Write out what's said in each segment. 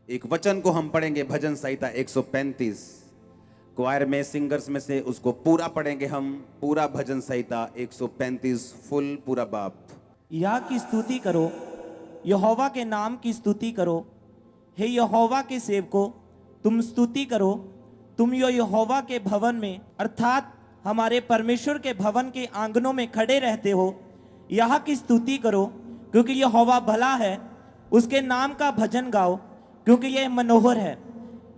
एक वचन को हम पढ़ेंगे भजन संहिता 135। क्वायर में सिंगर्स में से उसको पूरा पढ़ेंगे हम, पूरा भजन संहिता 135 फुल पूरा बाप। यह की स्तुति करो, यहोवा के नाम की स्तुति करो। हे यहोवा के सेवकों, तुम स्तुति करो। तुम यो यहोवा के भवन में अर्थात हमारे परमेश्वर के भवन के आंगनों में खड़े रहते हो। यह की स्तुति करो क्योंकि यहोवा भला है। उसके नाम का भजन गाओ क्योंकि यह मनोहर है।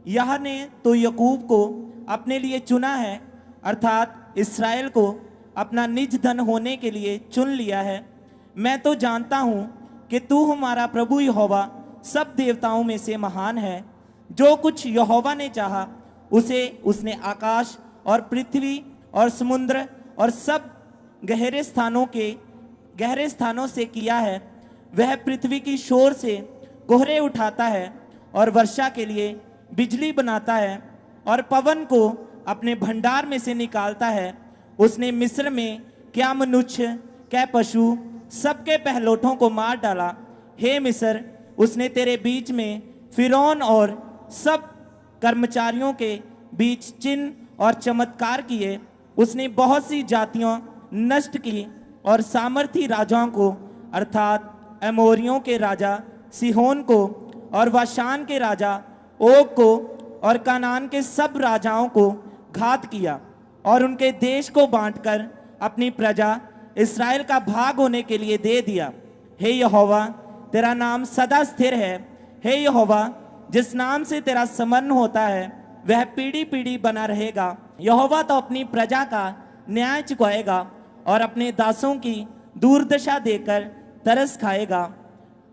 यह ने तो याकूब को अपने लिए चुना है, अर्थात इस्राएल को अपना निज धन होने के लिए चुन लिया है। मैं तो जानता हूँ कि तू हमारा प्रभु यहोवा सब देवताओं में से महान है। जो कुछ यहोवा ने चाहा उसे उसने आकाश और पृथ्वी और समुद्र और सब गहरे स्थानों से किया है। वह पृथ्वी की शोर से कोहरे उठाता है और वर्षा के लिए बिजली बनाता है और पवन को अपने भंडार में से निकालता है। उसने मिस्र में क्या मनुष्य क्या पशु सबके पहलोठों को मार डाला। हे मिस्र, उसने तेरे बीच में फिरौन और सब कर्मचारियों के बीच चिन्ह और चमत्कार किए। उसने बहुत सी जातियां नष्ट की और सामर्थी राजाओं को अर्थात एमोरियों के राजा सिहोन को और वाशान के राजा ओग को और कनान के सब राजाओं को घात किया और उनके देश को बांटकर अपनी प्रजा इस्राएल का भाग होने के लिए दे दिया। हे यहोवा, तेरा नाम सदा स्थिर है। हे यहोवा, जिस नाम से तेरा स्मरण होता है वह पीढ़ी पीढ़ी बना रहेगा। यहोवा तो अपनी प्रजा का न्याय चुकाएगा और अपने दासों की दुर्दशा देकर तरस खाएगा।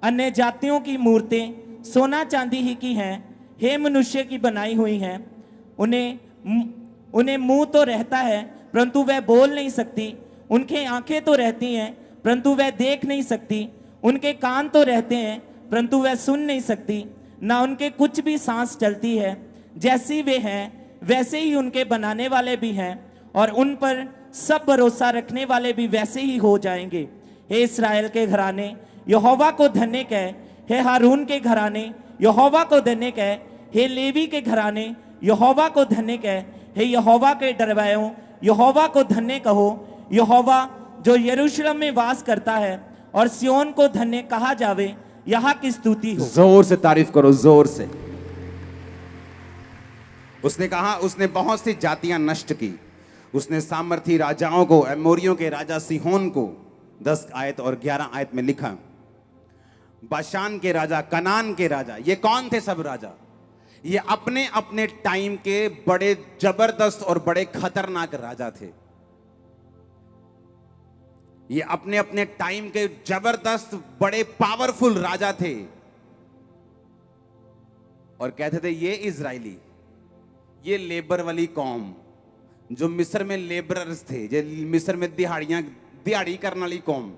अन्य जातियों की मूर्तें सोना चांदी ही की हैं, हे मनुष्य की बनाई हुई हैं। उन्हें मुंह तो रहता है परंतु वह बोल नहीं सकती। उनके आंखें तो रहती हैं परंतु वह देख नहीं सकती। उनके कान तो रहते हैं परंतु वह सुन नहीं सकती। ना उनके कुछ भी सांस चलती है। जैसी वे हैं वैसे ही उनके बनाने वाले भी हैं और उन पर सब भरोसा रखने वाले भी वैसे ही हो जाएंगे। हे इस्राएल के घराने, यहोवा को धन्य कह। हे हारून के घराने, यहोवा को धन्य कह। हे लेवी के घराने, यहोवा को धन्य कह। हे यहोवा के डरवायों, यहोवा को धन्य कहो। यहोवा जो यरूशलेम में वास करता है और सियोन को धन्य कहा जावे। यहाँ की स्तुति हो। जोर से तारीफ करो, जोर से। उसने कहा उसने बहुत सी जातियां नष्ट की। उसने सामर्थी राजाओं को, एमोरियों के राजा सिहोन को 10 आयत और 11 आयत में लिखा। बाशान के राजा, कनान के राजा, ये कौन थे सब राजा? ये अपने अपने टाइम के बड़े जबरदस्त और बड़े खतरनाक राजा थे। ये अपने अपने टाइम के जबरदस्त बड़े पावरफुल राजा थे और कहते थे ये इजरायली, ये लेबर वाली कौम जो मिस्र में लेबरर्स थे, जो मिस्र में दिहाड़ी करने वाली कौम,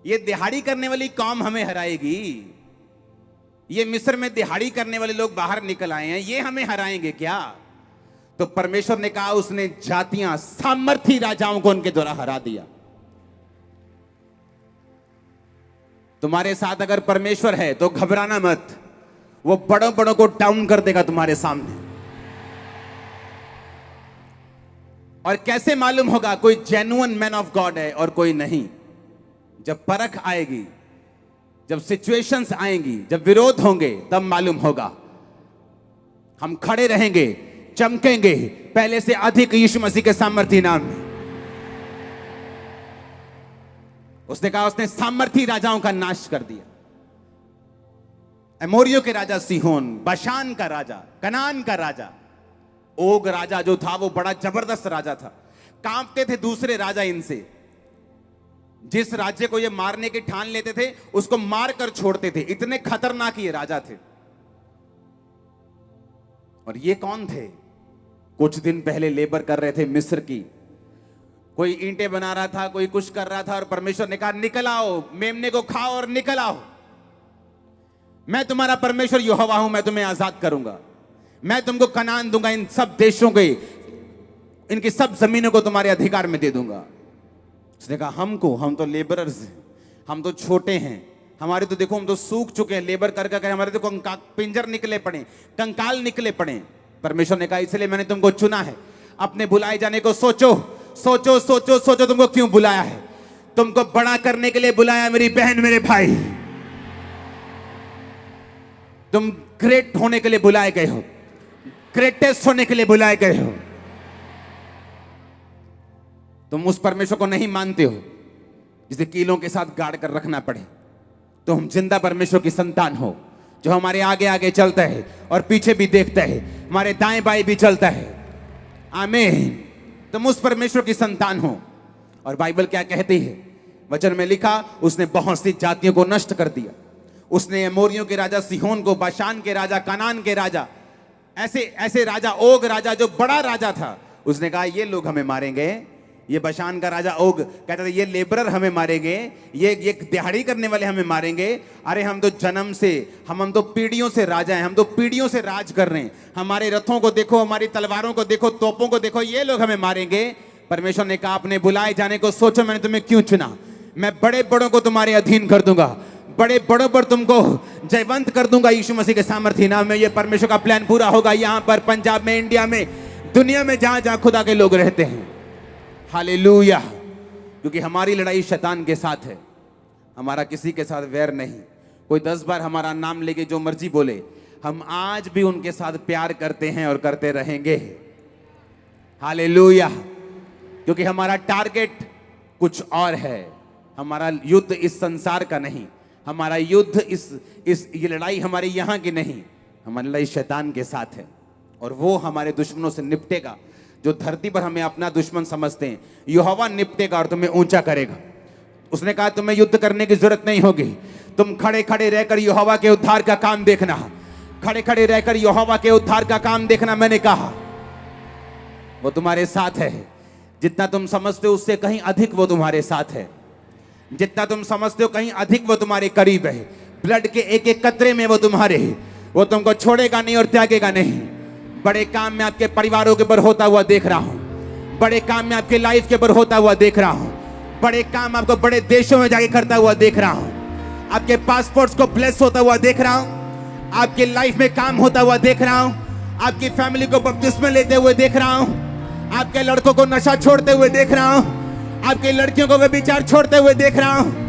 ये दिहाड़ी करने वाली कौम हमें हराएगी। ये मिस्र में दिहाड़ी करने वाले लोग बाहर निकल आए हैं, ये हमें हराएंगे क्या? तो परमेश्वर ने कहा उसने जातियां, सामर्थी राजाओं को उनके द्वारा हरा दिया। तुम्हारे साथ अगर परमेश्वर है तो घबराना मत, वो बड़ों बड़ों को डाउन कर देगा तुम्हारे सामने। और कैसे मालूम होगा कोई जेन्युइन मैन ऑफ गॉड है और कोई नहीं? जब परख आएगी, जब सिचुएशंस आएंगी, जब विरोध होंगे, तब मालूम होगा। हम खड़े रहेंगे, चमकेंगे पहले से अधिक यीशु मसीह के सामर्थी नाम में। उसने कहा उसने सामर्थी राजाओं का नाश कर दिया। एमोरियों के राजा सिहोन, बाशान का राजा, कनान का राजा, ओग राजा जो था वो बड़ा जबरदस्त राजा था। कांपते थे दूसरे राजा इनसे। जिस राज्य को ये मारने की ठान लेते थे उसको मारकर छोड़ते थे, इतने खतरनाक ये राजा थे। और ये कौन थे? कुछ दिन पहले लेबर कर रहे थे मिस्र की। कोई ईंटें बना रहा था, कोई कुछ कर रहा था और परमेश्वर ने कहा निकल आओ, मेमने को खाओ और निकल आओ। मैं तुम्हारा परमेश्वर यहोवा हूं, मैं तुम्हें आजाद करूंगा। मैं तुमको कनान दूंगा, इन सब देशों के, इनकी सब जमीनों को तुम्हारे अधिकार में दे दूंगा। उसने कहा हम तो लेबरर्स हैं, हम तो छोटे हैं, हमारे तो देखो हम तो सूख चुके हैं लेबर कर कर, हमारे तो पिंजर निकले पड़े, कंकाल निकले पड़े। परमेश्वर ने कहा इसलिए मैंने तुमको चुना है, अपने बुलाए जाने को सोचो सोचो सोचो सोचो, तुमको क्यों बुलाया है? तुमको बड़ा करने के लिए बुलाया मेरी बहन, मेरे भाई। तुम ग्रेट होने के लिए बुलाए गए हो, ग्रेटेस्ट होने के लिए बुलाए गए हो। तुम उस परमेश्वर को नहीं मानते हो जिसे कीलों के साथ गाड़ कर रखना पड़े। तुम जिंदा परमेश्वर की संतान हो, जो हमारे आगे आगे चलता है और पीछे भी देखता है, हमारे दाएं बाएं भी चलता है। आमीन। तुम उस परमेश्वर की संतान हो। और बाइबल क्या कहती है? वचन में लिखा, उसने बहुत सी जातियों को नष्ट कर दिया। उसने एमोरियों के राजा सिहोन को, बाशान के राजा, कनान के राजा, ऐसे ऐसे राजा, ओग राजा जो बड़ा राजा था, उसने कहा ये लोग हमें मारेंगे। ये बशान का राजा ओग कहता था ये लेबरर हमें मारेंगे, ये दिहाड़ी करने वाले हमें मारेंगे। अरे हम तो जन्म से, हम तो पीढ़ियों से राजा हैं, हम तो पीढ़ियों से राज कर रहे हैं। हमारे रथों को देखो, हमारी तलवारों को देखो, तोपों को देखो, ये लोग हमें मारेंगे। परमेश्वर ने कहा अपने बुलाए जाने को सोचो, मैंने तुम्हें क्यों चुना? मैं बड़े बड़ों को तुम्हारे अधीन कर दूंगा, बड़े बड़ों पर तुमको जयवंत कर दूंगा यीशु मसीह के सामर्थ्य नाम में। ये परमेश्वर का प्लान पूरा होगा यहाँ पर, पंजाब में, इंडिया में, दुनिया में, जहां जहां खुदा के लोग रहते हैं। हालेलुया। क्योंकि हमारी लड़ाई शैतान के साथ है, हमारा किसी के साथ वैर नहीं। कोई 10 बार हमारा नाम लेके जो मर्जी बोले, हम आज भी उनके साथ प्यार करते हैं और करते रहेंगे। हालेलुया। क्योंकि हमारा टारगेट कुछ और है। हमारा युद्ध इस संसार का नहीं, हमारा युद्ध ये लड़ाई हमारी यहाँ की नहीं, हमारी लड़ाई शैतान के साथ है। और वो हमारे दुश्मनों से निपटेगा। जो धरती पर हमें अपना दुश्मन समझते हैं, यहोवा निपटेगा और तुम्हें ऊंचा करेगा। उसने कहा तुम्हें युद्ध करने की जरूरत नहीं होगी, तुम खड़े खड़े रहकर यहोवा के उद्धार का काम देखना, खड़े खड़े रहकर यहोवा के उद्धार का काम देखना। मैंने कहा वो तुम्हारे साथ है। जितना तुम समझते हो उससे कहीं अधिक वो तुम्हारे साथ है। जितना तुम समझते हो कहीं अधिक वो तुम्हारे करीब है। ब्लड के एक एक कतरे में वो तुम्हारे है। वो तुमको छोड़ेगा नहीं और त्यागेगा नहीं। बड़े काम में आपके परिवारों के ऊपर होता हुआ देख रहा हूं, बड़े काम में आपके लाइफ के ऊपर होता हुआ देख रहा हूं, बड़े काम आपको बड़े देशों में जाके करता हुआ देख रहा हूं, आपके पासपोर्ट्स को ब्लेस होता हुआ देख रहा हूं, आपके लाइफ में काम होता हुआ देख रहा हूं, आपकी फैमिली को बपतिस्मा लेते हुए देख रहा हूं, आपके लड़कों को नशा छोड़ते हुए देख रहा हूं, आपकी लड़कियों को व्यभिचार छोड़ते हुए देख रहा हूं।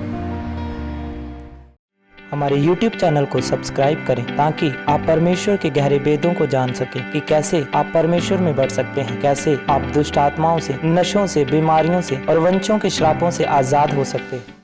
हमारे YouTube चैनल को सब्सक्राइब करें ताकि आप परमेश्वर के गहरे वेदों को जान सकें कि कैसे आप परमेश्वर में बढ़ सकते हैं, कैसे आप दुष्ट आत्माओं से, नशों से, बीमारियों से और वंशों के श्रापों से आजाद हो सकते हैं।